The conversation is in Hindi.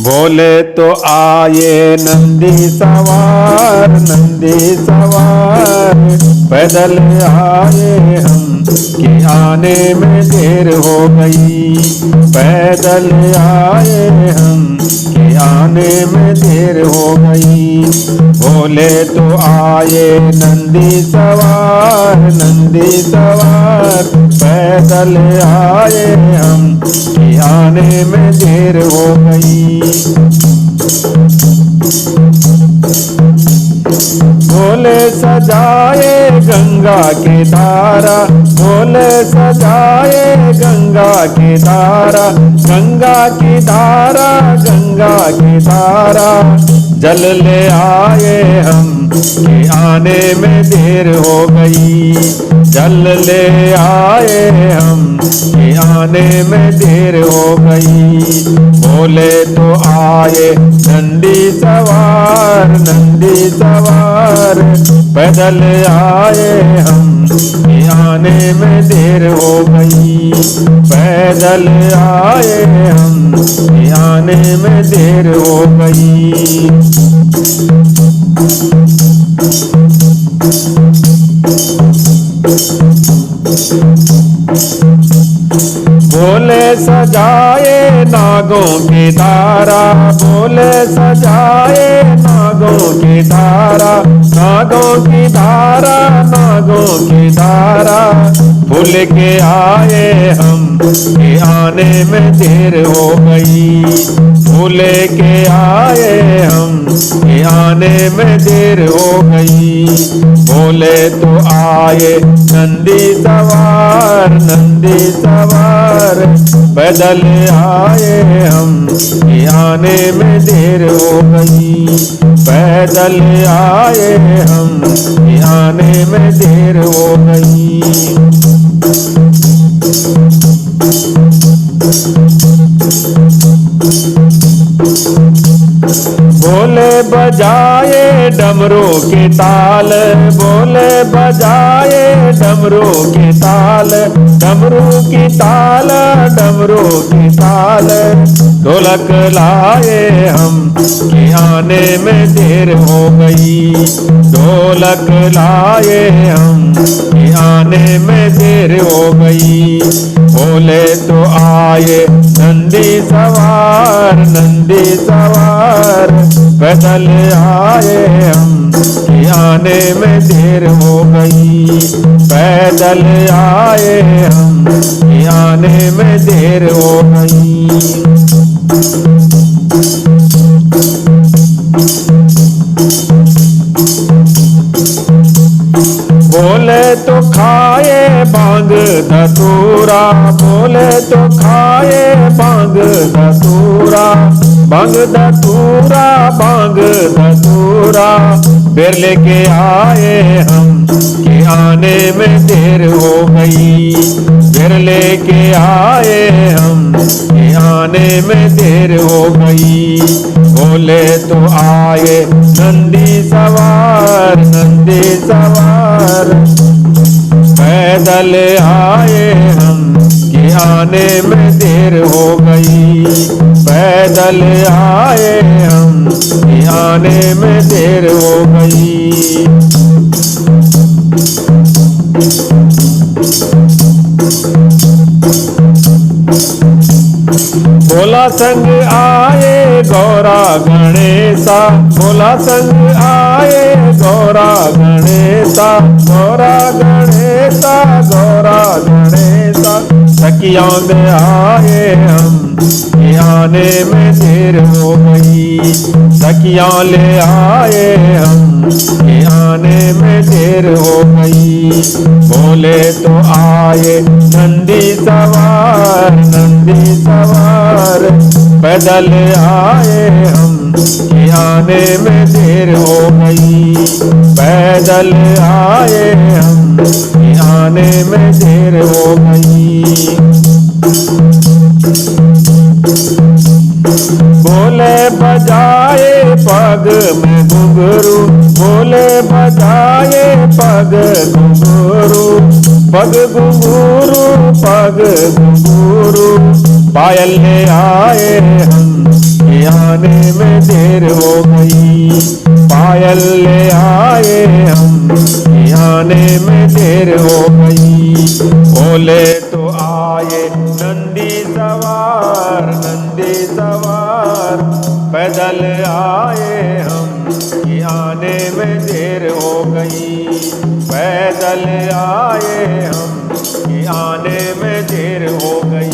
बोले तो आए नंदी सवार पैदल आए हम कि आने में देर हो गई। पैदल आए हम कि आने में देर हो गई। बोले तो आए नंदी सवार पैदल आए हम कि आने में देर हो गई। बोले सजाए गंगा की धारा, बोले सजाए गंगा की धारा, गंगा की धारा, गंगा की धारा। जल ले आए हम कि आने में देर हो गई। जल ले आए हम कि आने में देर हो गई। बोले तो आए नंदी सवार पैदल आए हम कि आने में देर हो गई। पैदल आए हम कि आने में देर हो गई। बोले सजाए नागों की धारा, बोले सजाए नागों की धारा, नागों की धारा, नागों की धारा। भूल के आए हम कि आने में देर हो गई। भूल के आए हम कि आने में देर हो गई। बोले तो आए नंदी सवार पैदल आए हम कि आने में देर हो गई। पैदल आए हम कि आने में देर हो गई। बोले बजाए डमरू के ताल, बोले बजाए डमरू के ताल, डमरू की ताल, डमरू की ताल। ढोलक लाए हम कि आने में देर हो गई। ढोलक लाए हम कि आने में देर हो गई। बोले तो आए नंदी सवार पैदल आए हम कि आने में देर हो गई। पैदल आए हम कि आने में देर हो गई। बोले तो खाए बांग धतूरा, बोले तो खाए बांग धतूरा, बांग धतूरा, बांग धतूरा। फिर लेके आए हम कि आने में देर हो गई। फिर लेके आए हम कि आने में देर हो गई। बोले तो आए नंदी सवार पैदल आए हम कि आने में देर हो गई। पैदल आए हम कि आने में देर हो गई। बोला संग आए गौरा गणेशा, बोला संग आए गौरा गणेशा, गौरा गणेशा, गौरा गणेशा। सखियों में आए हम कि आने में देर हो गई। सखियों ले आए हम कि आने में देर हो गई। बोले तो आए नंदी सवार पैदल आए हम कि आने में देर हो गई। पैदल आए हम कि आने में देर हो गई। बोले बजाए पग में घुंघरू, बोले बजाए पग घुंघरू, पग घुंघरू, पग घुंघरू। पायल ले आए हम कि आने पैदल आए हम, कि आने में देर हो गई। बोले तो आए नंदी सवार, पैदल आए हम, कि आने में देर हो गई। पैदल आए हम, कि आने में देर हो गई।